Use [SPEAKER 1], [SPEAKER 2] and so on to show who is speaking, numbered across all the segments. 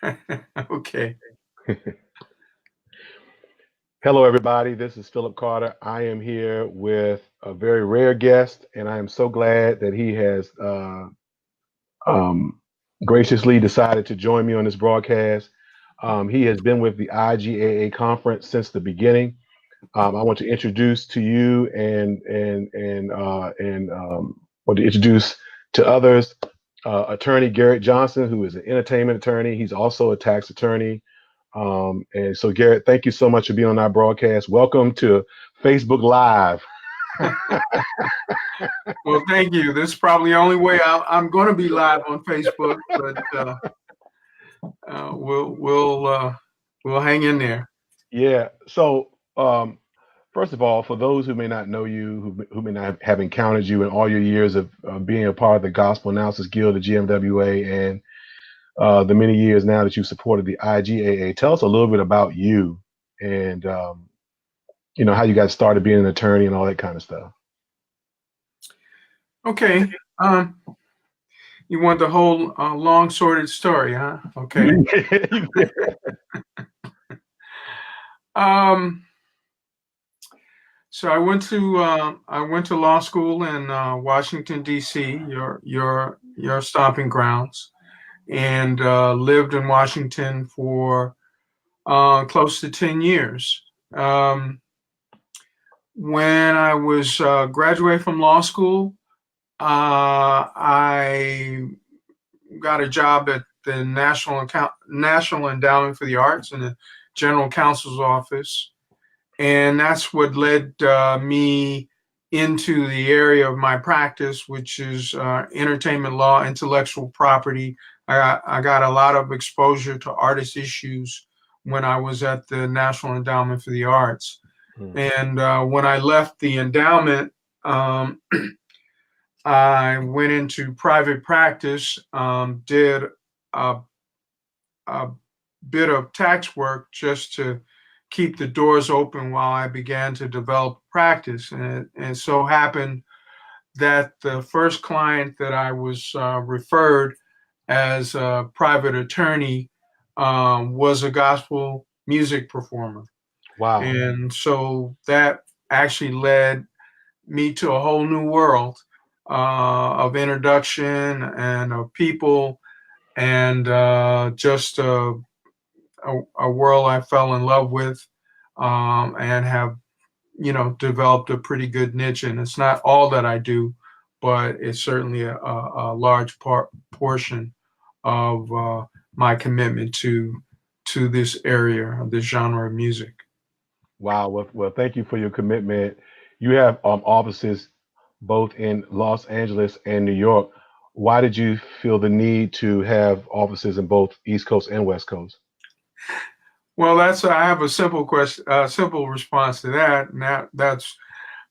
[SPEAKER 1] Okay.
[SPEAKER 2] Hello, everybody. This is Philip Carter. I am here with a very rare guest, and I am so glad that he has um, graciously decided to join me on this broadcast. He has been with the IGAA conference since the beginning. I want to introduce to you and want to introduce to others attorney Garrett Johnson, who is an entertainment attorney. He's also a tax attorney. And so, Garrett, thank you so much for being on our broadcast. Welcome to Facebook Live.
[SPEAKER 1] Well, thank you. This is probably the only way I'm going to be live on Facebook, but we'll hang in there.
[SPEAKER 2] Yeah. So, first of all, for those who may not know you, who may not have encountered you in all your years of being a part of the Gospel Announcers Guild, the GMWA, and the many years now that you've supported the IGAA, tell us a little bit about you and how you got started being an attorney and all that kind of stuff.
[SPEAKER 1] Okay. You want the whole long sordid story, huh? Okay. So I went to law school in Washington D.C., your stomping grounds, and lived in Washington for close to 10 years. When I was graduated from law school, I got a job at the National Endowment for the Arts in the General Counsel's office, and that's what led me into the area of my practice, which is entertainment law, intellectual property. I got a lot of exposure to artist issues when I was at the National Endowment for the Arts. And when I left the endowment, I went into private practice, did a bit of tax work just to keep the doors open while I began to develop practice. And it so happened that the first client that I was referred as a private attorney was a gospel music performer.
[SPEAKER 2] Wow.
[SPEAKER 1] And so that actually led me to a whole new world of introduction and of people, and just a world I fell in love with, and have developed a pretty good niche in. It's not all that I do, but it's certainly a large portion of my commitment to this area, this genre of music.
[SPEAKER 2] Wow. Well, thank you for your commitment. You have offices both in Los Angeles and New York. Why did you feel the need to have offices in both East Coast and West Coast?
[SPEAKER 1] Well, I have a simple question, simple response to that, and that's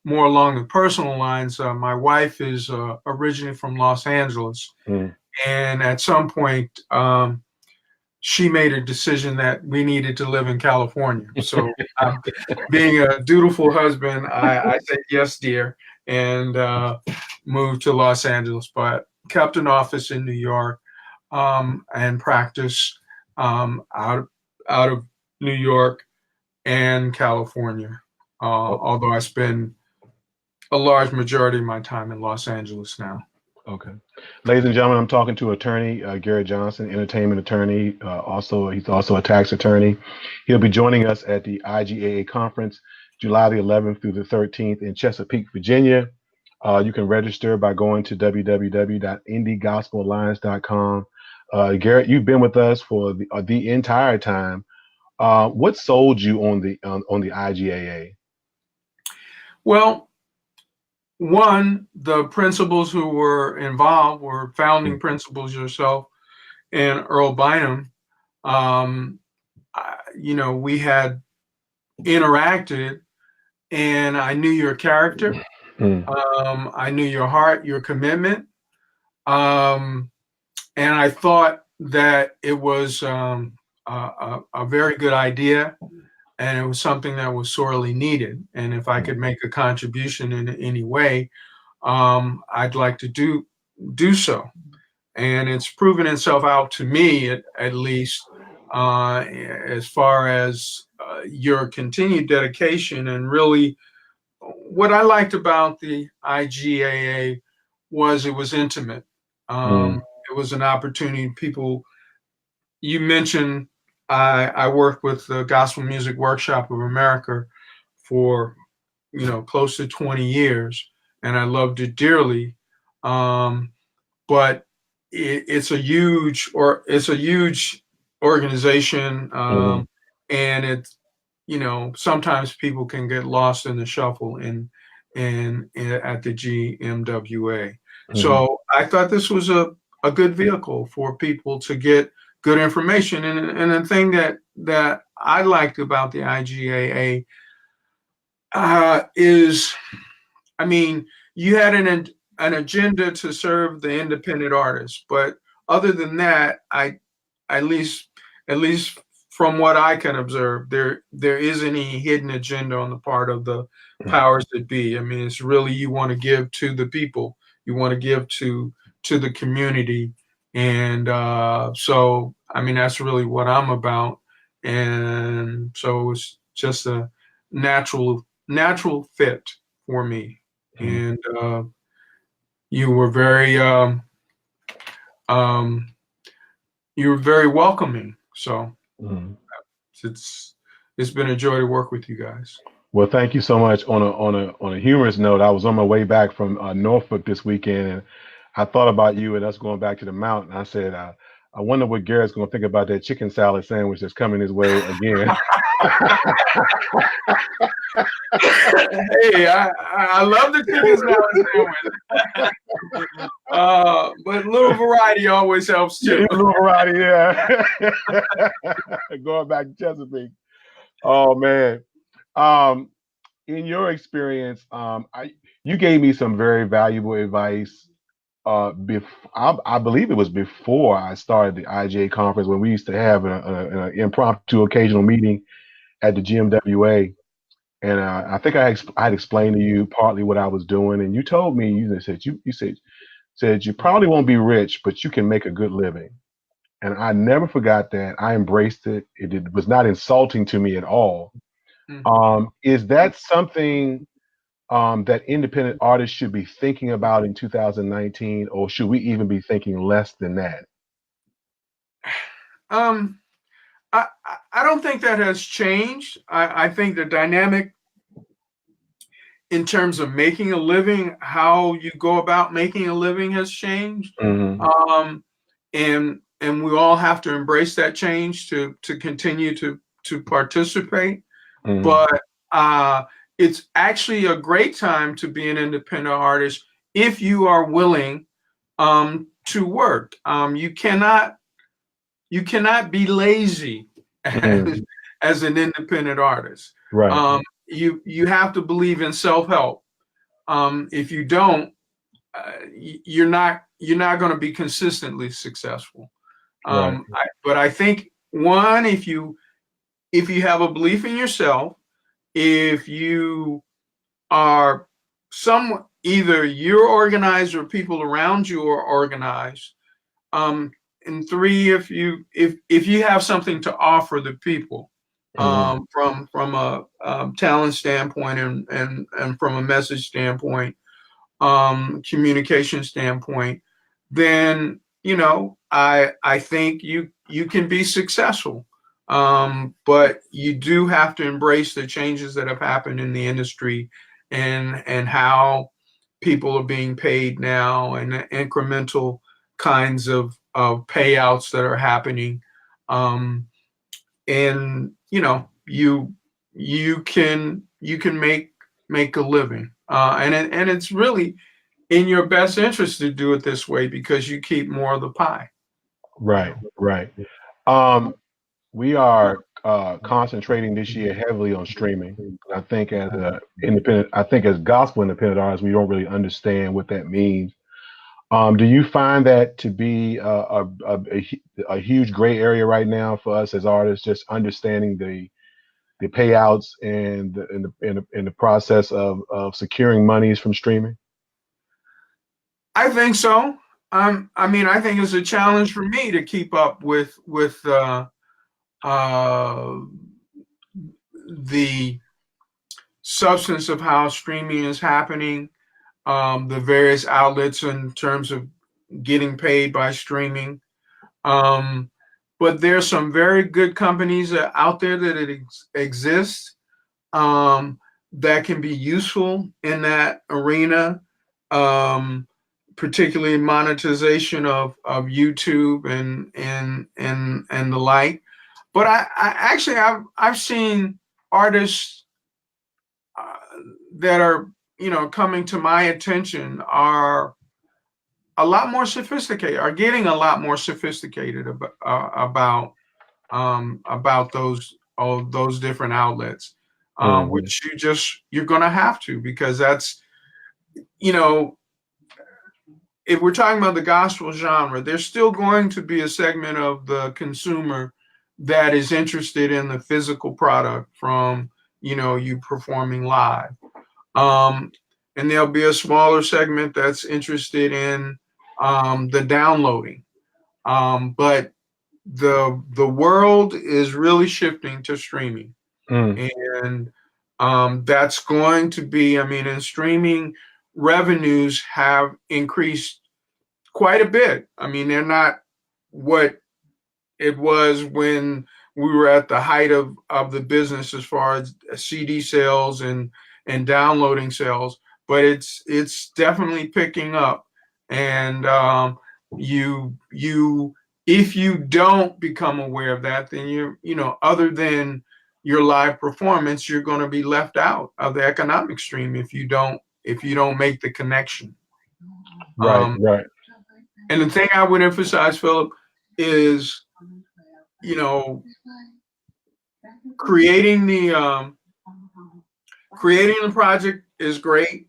[SPEAKER 1] more along the personal lines. My wife is originally from Los Angeles, and at some point, she made a decision that we needed to live in California. So, being a dutiful husband, I said yes, dear, and moved to Los Angeles, but kept an office in New York, and practice out of New York and California. Although I spend a large majority of my time in Los Angeles now.
[SPEAKER 2] Okay. Ladies and gentlemen, I'm talking to attorney Garrett Johnson, entertainment attorney. He's also a tax attorney. He'll be joining us at the IGAA conference, July the 11th through the 13th in Chesapeake, Virginia. You can register by going to www.indiegospelalliance.com. Garrett, you've been with us for the entire time. What sold you on the IGAA?
[SPEAKER 1] Well, one, the principals who were involved were founding principals, yourself and Earl Bynum. We had interacted, and I knew your character. I knew your heart, your commitment. And I thought that it was a very good idea, and it was something that was sorely needed. And if I could make a contribution in any way, I'd like to do so. And it's proven itself out to me, at least, as far as your continued dedication. And really, what I liked about the IGAA was it was intimate.
[SPEAKER 2] Mm,
[SPEAKER 1] It was an opportunity. People, you mentioned, I worked with the Gospel Music Workshop of America for close to 20 years, and I loved it dearly. Um, but it's a huge organization,
[SPEAKER 2] mm,
[SPEAKER 1] and it's sometimes people can get lost in the shuffle in at the GMWA.
[SPEAKER 2] mm,
[SPEAKER 1] So I thought this was a good vehicle for people to get good information. And the thing that I liked about the IGAA is, I mean, you had an agenda to serve the independent artists, but other than that, at least at least from what I can observe, there isn't any hidden agenda on the part of the
[SPEAKER 2] mm.
[SPEAKER 1] powers that be. I mean, it's really, you want to give to the people, you want to give to the community, and so I mean that's really what I'm about, and so it's just a natural fit for me,
[SPEAKER 2] Mm.
[SPEAKER 1] and you were very um, you were very welcoming. So
[SPEAKER 2] Mm.
[SPEAKER 1] it's it's been a joy to work with you guys.
[SPEAKER 2] Well, thank you so much. On a humorous note, I was on my way back from Norfolk this weekend, and I thought about you and us going back to the mountain. I said, I wonder what Garrett's going to think about that chicken salad sandwich that's coming his way again.
[SPEAKER 1] Hey, I love the chicken salad sandwich, but a little variety always helps
[SPEAKER 2] Yeah,
[SPEAKER 1] too.
[SPEAKER 2] a little variety, yeah. Going back to Chesapeake. Oh man. Um, in your experience, you gave me some very valuable advice. I believe it was before I started the IGA conference when we used to have an impromptu occasional meeting at the GMWA, and I think I had explained to you partly what I was doing, and you told me you said you probably won't be rich, but you can make a good living, and I never forgot that. I embraced it. It was not insulting to me at all.
[SPEAKER 1] Mhm.
[SPEAKER 2] Is that something that independent artists should be thinking about in 2019, or should we even be thinking less than that?
[SPEAKER 1] Um, I don't think that has changed. I think the dynamic in terms of making a living, how you go about making a living has changed.
[SPEAKER 2] Hmm.
[SPEAKER 1] Um, and we all have to embrace that change to continue to participate.
[SPEAKER 2] Hmm.
[SPEAKER 1] But it's actually a great time to be an independent artist if you are willing to work. You cannot be lazy
[SPEAKER 2] Hmm.
[SPEAKER 1] as an independent artist.
[SPEAKER 2] Right,
[SPEAKER 1] You have to believe in self-help. If you don't, you're not going to be consistently successful.
[SPEAKER 2] right.
[SPEAKER 1] But I think, one, if you have a belief in yourself, if you are either you're organized or people around you are organized, and three, if you have something to offer the people,
[SPEAKER 2] Hmm.
[SPEAKER 1] from a talent standpoint, and from a message standpoint, communication standpoint, then I think you can be successful. But you do have to embrace the changes that have happened in the industry, and how people are being paid now, and the incremental kinds of payouts that are happening. Um, and you can make a living, and it's really in your best interest to do it this way because you keep more of the pie.
[SPEAKER 2] Right, right. Um, we are concentrating this year heavily on streaming. I think I think as gospel independent artists, we don't really understand what that means. Do you find that to be a huge gray area right now for us as artists, just understanding the payouts and the process of securing monies from streaming?
[SPEAKER 1] I think so. I mean, I think it's a challenge for me to keep up with uh, the substance of how streaming is happening, the various outlets in terms of getting paid by streaming. Um, but there's some very good companies out there that exist, um, that can be useful in that arena, um, particularly monetization of YouTube and the like. But I actually I've seen artists uh, that are, coming to my attention are a lot more sophisticated, are getting a lot more sophisticated about those different outlets,
[SPEAKER 2] Mhm.
[SPEAKER 1] which you're going to have to, because that's, you know if we're talking about the gospel genre, there's still going to be a segment of the consumer that is interested in the physical product from, you performing live. Um, and there'll be a smaller segment that's interested in the downloading. But the world is really shifting to streaming,
[SPEAKER 2] Mm.
[SPEAKER 1] and that's going to be. I mean, and streaming revenues have increased quite a bit. I mean, they're not what it was when we were at the height of the business as far as CD sales and downloading sales, but it's definitely picking up. And you if you don't become aware of that, then other than your live performance, you're going to be left out of the economic stream if you don't make the connection.
[SPEAKER 2] Right,
[SPEAKER 1] Um,
[SPEAKER 2] right.
[SPEAKER 1] and the thing I would emphasize, Philip, is you know creating the project is great,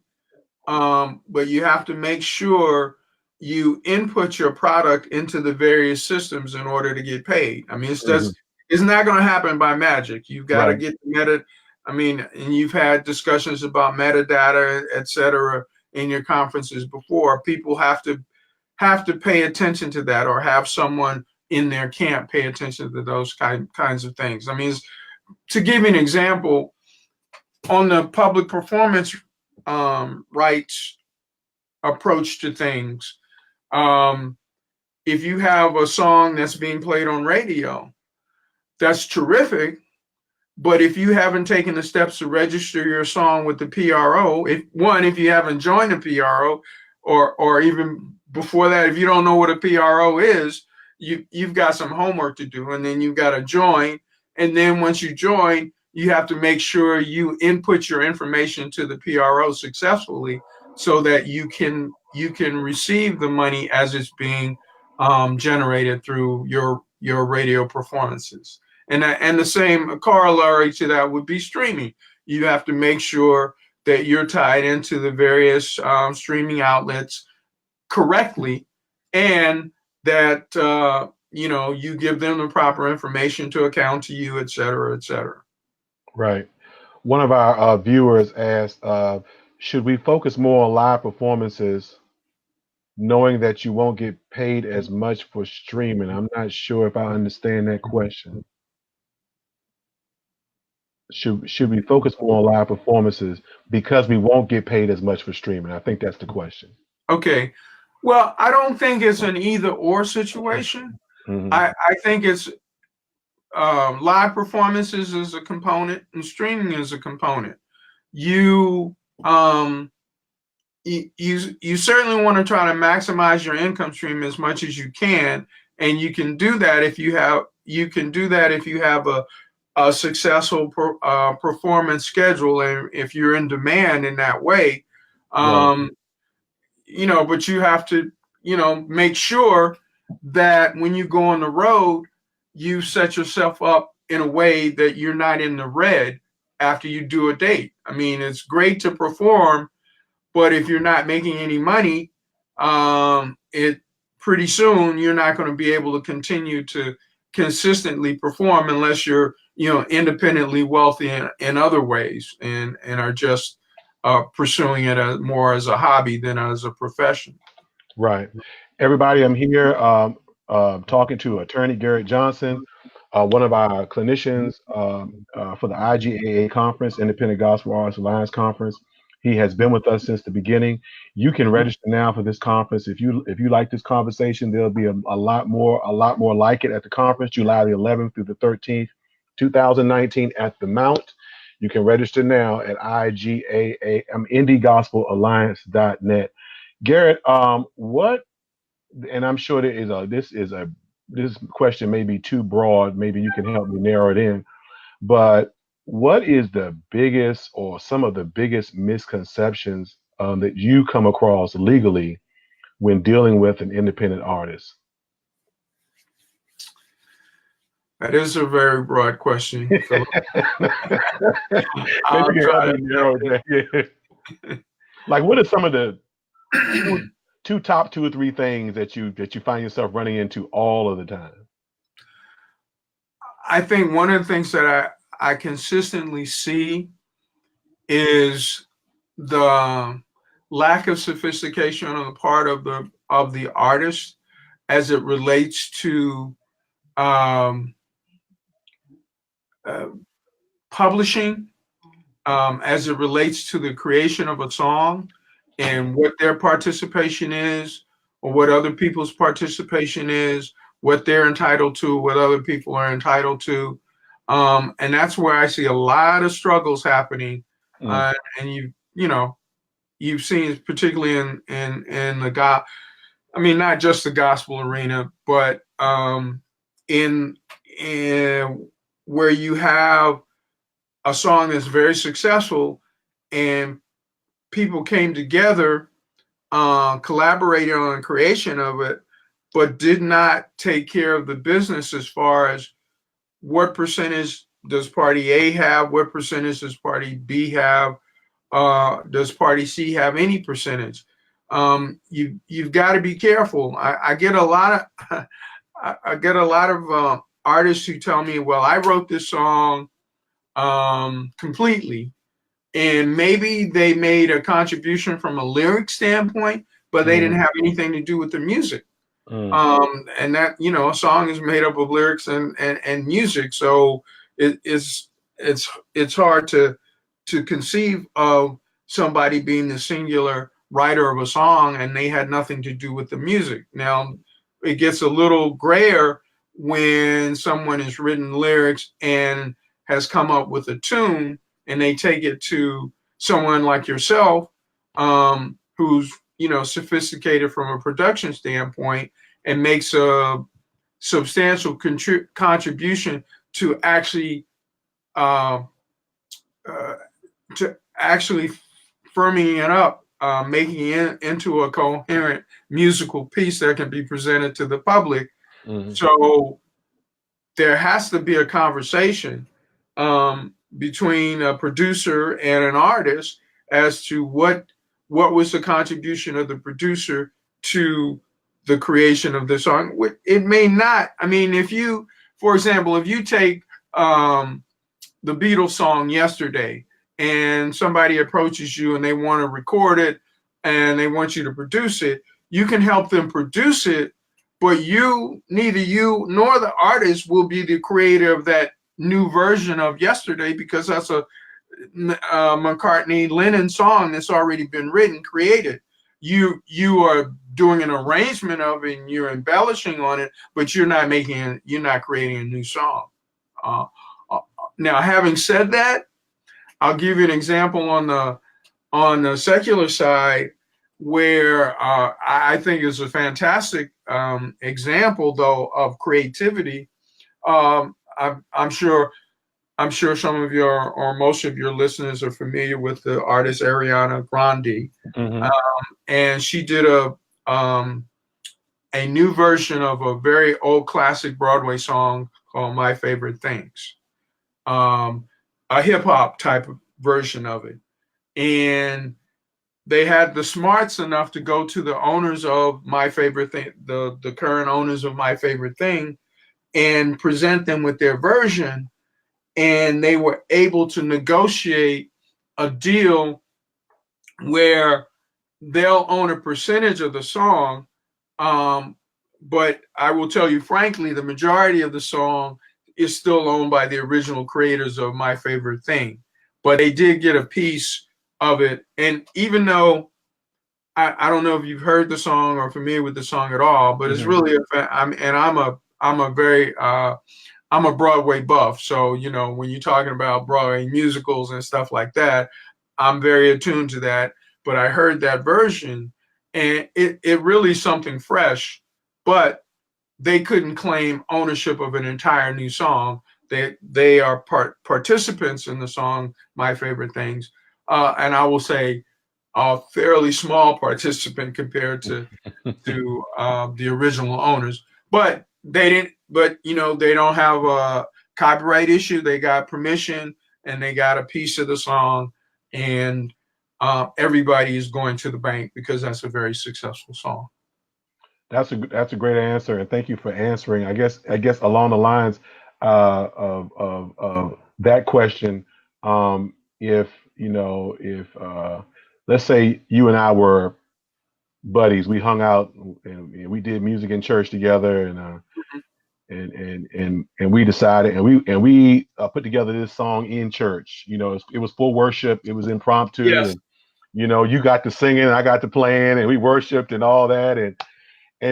[SPEAKER 1] but you have to make sure you input your product into the various systems in order to get paid. I mean,
[SPEAKER 2] Mhm.
[SPEAKER 1] it's not going to happen by magic. You've got to
[SPEAKER 2] Right.
[SPEAKER 1] get the meta. I mean, and you've had discussions about metadata, et cetera, in your conferences before. People have to pay attention to that, or have someone in their camp pay attention to those kinds of things. I mean, to give you an example, on the public performance rights approach to things, um, if you have a song that's being played on radio, that's terrific. But if you haven't taken the steps to register your song with the PRO, if you haven't joined the PRO, or even before that, if you don't know what a PRO is, you've got some homework to do, and then you've got to join. And then once you join, you have to make sure you input your information to the PRO successfully, so that you can receive the money as it's being generated through your radio performances. And the same corollary to that would be streaming. You have to make sure that you're tied into the various streaming outlets correctly, and that you give them the proper information to account to you, et cetera, et cetera.
[SPEAKER 2] Right. One of our viewers asked, should we focus more on live performances, knowing that you won't get paid as much for streaming? I'm not sure if I understand that question. Should we focus more on live performances because we won't get paid as much for streaming? I think that's the question.
[SPEAKER 1] Okay. Well, I don't think it's an either or situation.
[SPEAKER 2] Hmm.
[SPEAKER 1] I think it's live performances is a component and streaming is a component. You um, you certainly want to try to maximize your income stream as much as you can, and you can do that if you have a successful performance schedule, and if you're in demand in that way.
[SPEAKER 2] Right.
[SPEAKER 1] um, but you have to make sure that when you go on the road, you set yourself up in a way that you're not in the red after you do a date. I mean, it's great to perform, but if you're not making any money, it pretty soon you're not going to be able to continue to consistently perform unless you're independently wealthy in other ways, and are just pursuing it more as a hobby than as a profession.
[SPEAKER 2] Right. Everybody, I'm here talking to attorney Garrett Johnson. one of our clinicians for the IGAA conference, Independent Gospel Artists Alliance Conference. He has been with us since the beginning. You can register now for this conference. If you like this conversation, there'll be a lot more like it at the conference, July the 11th through the 13th, 2019 at the Mount. You can register now at IGAA, IndieGospelAlliance.net. Garrett, what? And I'm sure this question may be too broad. Maybe you can help me narrow it in. But what is the biggest or some of the biggest misconceptions that you come across legally when dealing with an independent artist?
[SPEAKER 1] That is a very broad question, Philip.
[SPEAKER 2] Maybe you can help me narrow it down. Like, what are some of the top 2 or 3 things that you find yourself running into all of the time?
[SPEAKER 1] I think one of the things that I consistently see is the lack of sophistication on the part of the artist as it relates to publishing, as it relates to the creation of a song and what their participation is, or what other people's participation is, what they're entitled to, what other people are entitled to. And that's where I see a lot of struggles happening. And you've seen, particularly in the not just the gospel arena, but in where you have a song that's very successful and people came together, collaborated on the creation of it, but did not take care of the business as far as what percentage does party A have, what percentage does party B have, does party C have any percentage? You've got to be careful. I get a lot of artists who tell me, well, I wrote this song completely, and maybe they made a contribution from a lyric standpoint, but they didn't have anything to do with the music. And that, a song is made up of lyrics and music, so it's hard to conceive of somebody being the singular writer of a song and they had nothing to do with the music. Now, it gets a little grayer when someone has written lyrics and has come up with a tune, and they take it to someone like yourself, who's sophisticated from a production standpoint, and makes a substantial contribution to actually firming it up, making it into a coherent musical piece that can be presented to the public. So there has to be a conversation between a producer and an artist as to what was the contribution of the producer to the creation of the song. It may not. For example, if you take the Beatles song Yesterday, and somebody approaches you and they want to record it and they want you to produce it, you can help them produce it, but neither you nor the artist will be the creator of that new version of Yesterday, because that's a McCartney-Lennon song that's already been written, created. You are doing an arrangement of it and you're embellishing on it, but you're not creating a new song. Now, having said that, I'll give you an example on the secular side where I think is a fantastic example, though, of creativity. I'm sure some of your or most of your listeners are familiar with the artist Ariana Grande, and she did a new version of a very old classic Broadway song called "My Favorite Things." A hip hop type of version of it. And they had the smarts enough to go to the owners of My Favorite Thing, the current owners of My Favorite Thing, and present them with their version. And they were able to negotiate a deal where they'll own a percentage of the song. But I will tell you frankly, the majority of the song is still owned by the original creators of My Favorite Thing, but they did get a piece of it. And even though I don't know if you've heard the song or familiar with the song at all, but it's really I'm a Broadway buff. So, you know, when you're talking about Broadway musicals and stuff like that, I'm very attuned to that. But I heard that version and it really is something fresh, but they couldn't claim ownership of an entire new song. They are participants in the song My Favorite Things. And I will say a fairly small participant compared to the original owners. But they didn't. But you know, they don't have a copyright issue. They got permission and they got a piece of the song, and everybody is going to the bank because that's a very successful song.
[SPEAKER 2] That's a great answer, and thank you for answering. I guess along the lines of that question, if you know, if let's say you and I were buddies, we hung out and we did music in church together, and we decided and we put together this song in church. You know, it was for worship. It was impromptu,
[SPEAKER 1] Yes.
[SPEAKER 2] and you know, you got to singing, I got to playing, and we worshiped and all that, and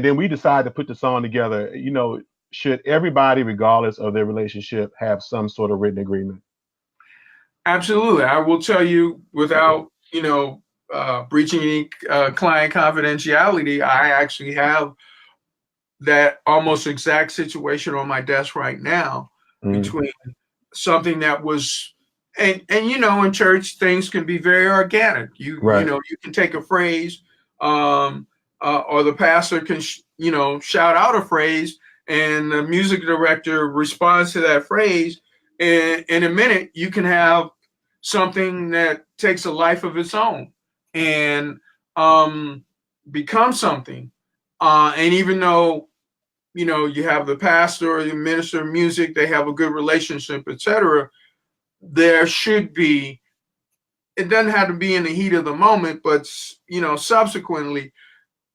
[SPEAKER 2] then we decided to put the song together. You know, should everybody, regardless of their relationship, have some sort of written agreement?
[SPEAKER 1] Absolutely. I will tell you without, you know, breaching any client confidentiality, I actually have that almost exact situation on my desk right now between something that was, and you know, in church, things can be very organic. You know, you can take a phrase, or the pastor can, you know, shout out a phrase and the music director responds to that phrase. And in a minute, you can have something that takes a life of its own and become something. And even though, you know, you have the pastor or the minister of music, they have a good relationship, etc., there should be, it doesn't have to be in the heat of the moment, but, you know, subsequently,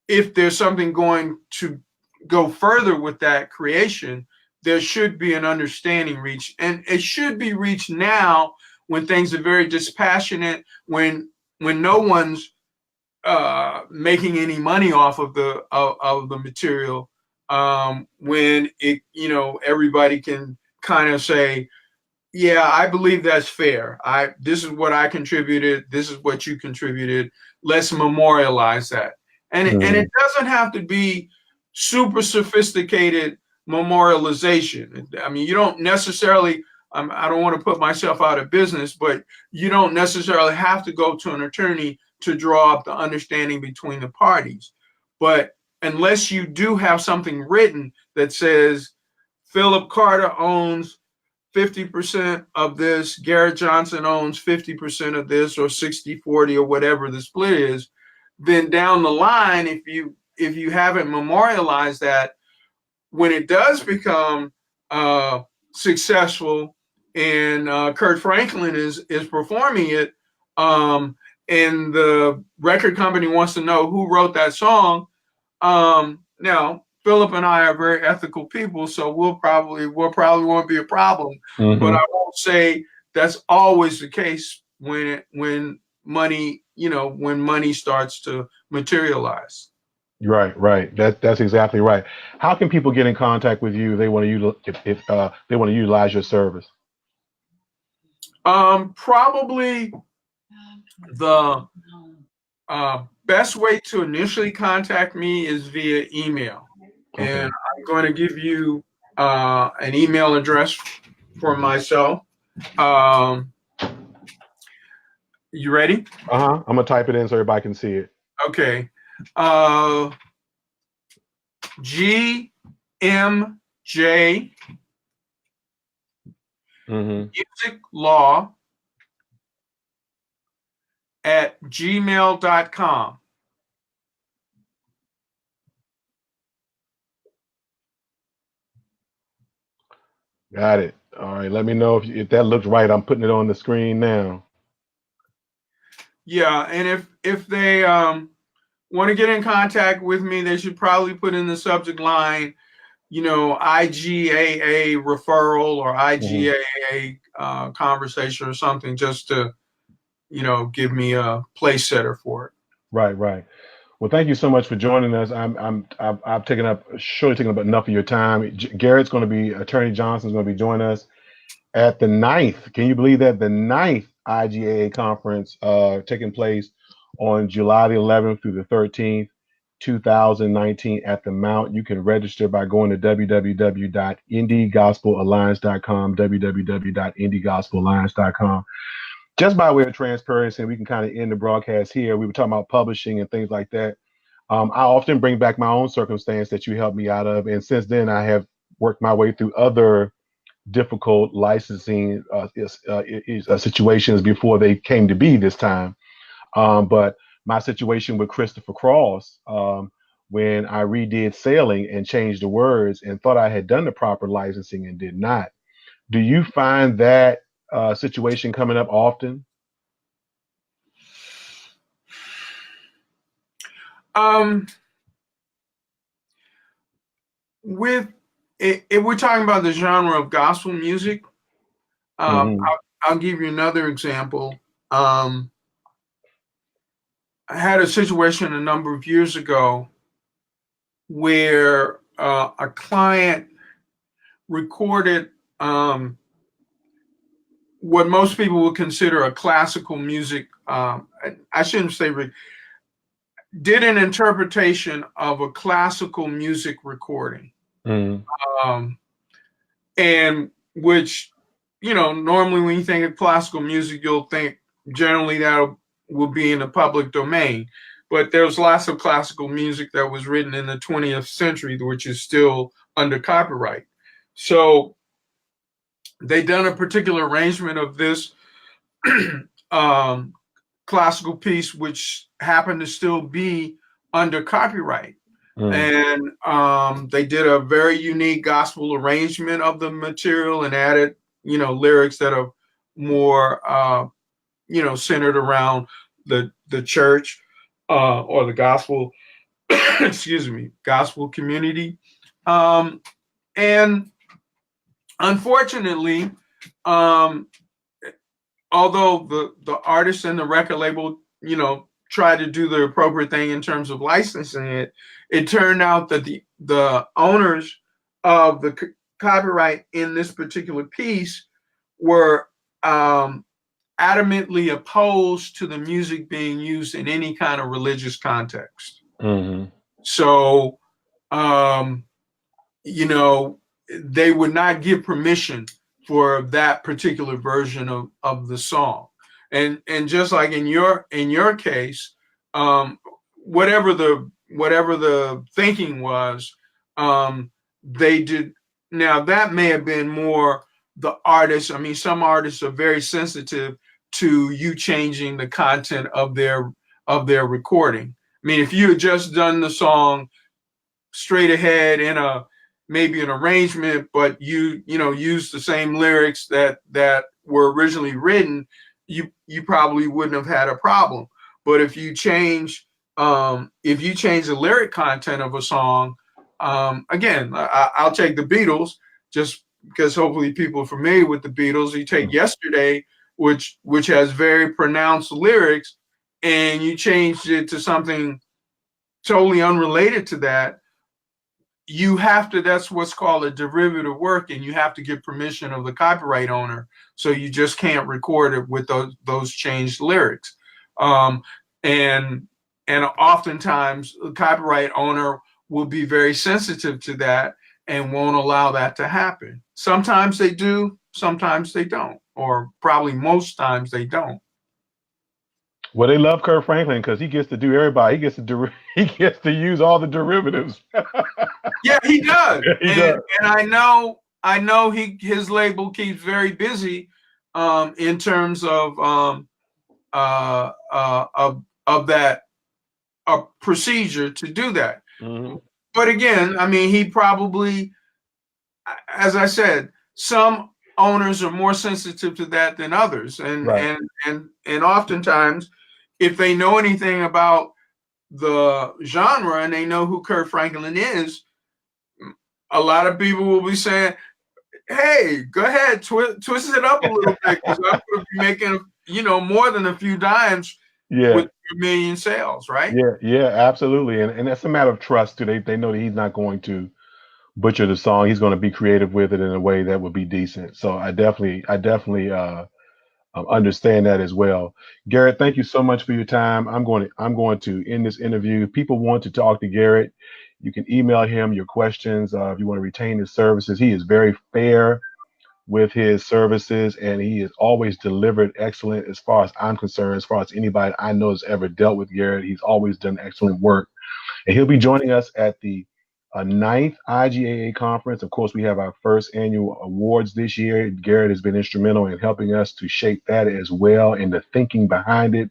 [SPEAKER 1] if there's something going to go further with that creation, there should be an understanding reached. And it should be reached now when things are very dispassionate, when no one's making any money off of the material, when it, you know, everybody can kind of say, yeah, I believe that's fair. This is what I contributed. This is what you contributed. Let's memorialize that. And it doesn't have to be super sophisticated memorialization. I mean, you don't necessarily, I don't want to put myself out of business, but you don't necessarily have to go to an attorney to draw up the understanding between the parties. But unless you do have something written that says Philip Carter owns 50% of this, Garrett Johnson owns 50% of this, or 60-40, or whatever the split is, then down the line, if you haven't memorialized that, when it does become successful and Kurt Franklin is performing it, and the record company wants to know who wrote that song, now Philip and I are very ethical people, so we'll probably won't be a problem. But I won't say that's always the case when money, you know, when money starts to materialize.
[SPEAKER 2] Right. That's exactly right. How can people get in contact with you if they want to if they want to utilize your service?
[SPEAKER 1] Probably the best way to initially contact me is via email. Okay. And I'm going to give you an email address for myself. You ready?
[SPEAKER 2] I'm gonna type it in so everybody can see it.
[SPEAKER 1] Okay. GMJ Music Law at gmail.com.
[SPEAKER 2] Got it. All right. Let me know if that looks right. I'm putting it on the screen now.
[SPEAKER 1] Yeah, and if they want to get in contact with me, they should probably put in the subject line, IGAA referral or
[SPEAKER 2] Hmm.
[SPEAKER 1] IGAA conversation or something, just to give me a place setter for it.
[SPEAKER 2] Right, right. Well, thank you so much for joining us. I've taken up surely taken up enough of your time. Garrett's going to be Attorney Johnson's going to be joining us at the ninth. Can you believe that, the ninth IGAA conference taking place on July the 11th through the 13th, 2019 at the Mount. You can register by going to www.indiegospelalliance.com, www.indiegospelalliance.com. Just by way of transparency, and we can kind of end the broadcast here. We were talking about publishing and things like that. I often bring back my own circumstance that you helped me out of, and since then I have worked my way through other difficult licensing situations before they came to be this time. But my situation with Christopher Cross, when I redid Sailing and changed the words and thought I had done the proper licensing and did not. Do you find that situation coming up often?
[SPEAKER 1] Um, with if we're talking about the genre of gospel music,
[SPEAKER 2] Hmm.
[SPEAKER 1] I'll give you another example. I had a situation a number of years ago where a client recorded what most people would consider a classical music. I shouldn't say did an interpretation of a classical music recording,
[SPEAKER 2] Hmm.
[SPEAKER 1] um, and which normally when you think of classical music, you'll think generally that will be in the public domain. But there's lots of classical music that was written in the 20th century, which is still under copyright. So they done a particular arrangement of this um, classical piece, which happened to still be under copyright.
[SPEAKER 2] Hmm.
[SPEAKER 1] And they did a very unique gospel arrangement of the material and added, lyrics that are more, centered around the church or the gospel, excuse me, gospel community. Um, and unfortunately, um, although the artist and the record label, tried to do the appropriate thing in terms of licensing it, it turned out that the owners of the copyright in this particular piece were adamantly opposed to the music being used in any kind of religious context.
[SPEAKER 2] Hmm.
[SPEAKER 1] So, um, you know, they would not give permission for that particular version of the song. And just like in your case, um, whatever the thinking was, they did. Now that may have been more the artist. I mean, some artists are very sensitive to you changing the content of their recording. I mean, if you had just done the song straight ahead in a maybe an arrangement, but you use the same lyrics that were originally written, you probably wouldn't have had a problem. But if you change the lyric content of a song, again, I'll take the Beatles just because hopefully people are familiar with the Beatles. You take Yesterday, which has very pronounced lyrics, and you changed it to something totally unrelated to that. That's what's called a derivative work, and you have to get permission of the copyright owner. So you just can't record it with those changed lyrics. Um, and and oftentimes the copyright owner will be very sensitive to that and won't allow that to happen. Sometimes they do, sometimes they don't, or probably most times they don't.
[SPEAKER 2] Well, they love Kurt Franklin because he gets to do everybody. He gets to he gets to use all the derivatives.
[SPEAKER 1] Yeah, he does.
[SPEAKER 2] He
[SPEAKER 1] And
[SPEAKER 2] does.
[SPEAKER 1] and I know his label keeps very busy in terms of that procedure to do that.
[SPEAKER 2] Hmm.
[SPEAKER 1] But again, I mean, he probably, as I said, some owners are more sensitive to that than others, and
[SPEAKER 2] Right.
[SPEAKER 1] and and oftentimes, if they know anything about the genre and they know who Kurt Franklin is, a lot of people will be saying, hey, go ahead, twist it up a little bit, because I'm going to be making, more than a few dimes
[SPEAKER 2] Yeah.
[SPEAKER 1] with your million sales, right?
[SPEAKER 2] Yeah, absolutely. And that's a matter of trust too. They know that he's not going to butcher the song. He's going to be creative with it in a way that would be decent. So I definitely understand that as well. Garrett, thank you so much for your time. I'm going to end this interview. If people want to talk to Garrett, you can email him your questions. If you want to retain his services, he is very fair with his services, and he has always delivered excellent as far as I'm concerned. As far as anybody I know has ever dealt with Garrett, he's always done excellent work. And he'll be joining us at the ninth IGAA conference. Of course, we have our first annual awards this year. Garrett has been instrumental in helping us to shape that as well, and the thinking behind it,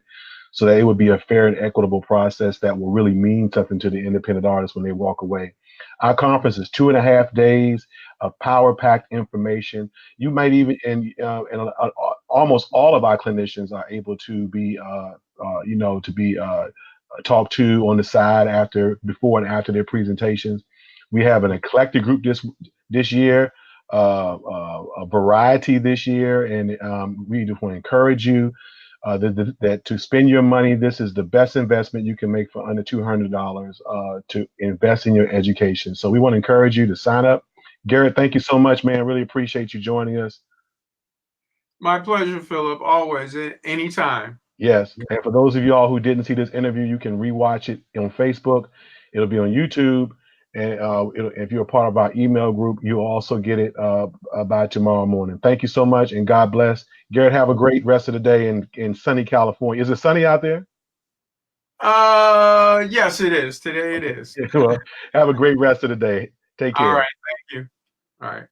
[SPEAKER 2] so that it would be a fair and equitable process that will really mean something to the independent artists when they walk away. Our conference is 2.5 days of power-packed information. You might even, and almost all of our clinicians are able to be, talked to on the side before and after their presentations. We have an eclectic group this year, a variety this year, and we just want to encourage you that to spend your money. This is the best investment you can make for under $200 to invest in your education. So we want to encourage you to sign up. Garrett, thank you so much, man. Really appreciate you joining us.
[SPEAKER 1] My pleasure, Philip. Always, anytime.
[SPEAKER 2] Yes. And for those of y'all who didn't see this interview, you can rewatch it on Facebook. It'll be on YouTube. And if you're a part of our email group, you'll also get it by tomorrow morning. Thank you so much, and God bless. Garrett, have a great rest of the day in sunny California. Is it sunny out there?
[SPEAKER 1] Yes, it is. Today it is.
[SPEAKER 2] Well, have a great rest of the day. Take
[SPEAKER 1] All
[SPEAKER 2] care.
[SPEAKER 1] right. Thank you. All right.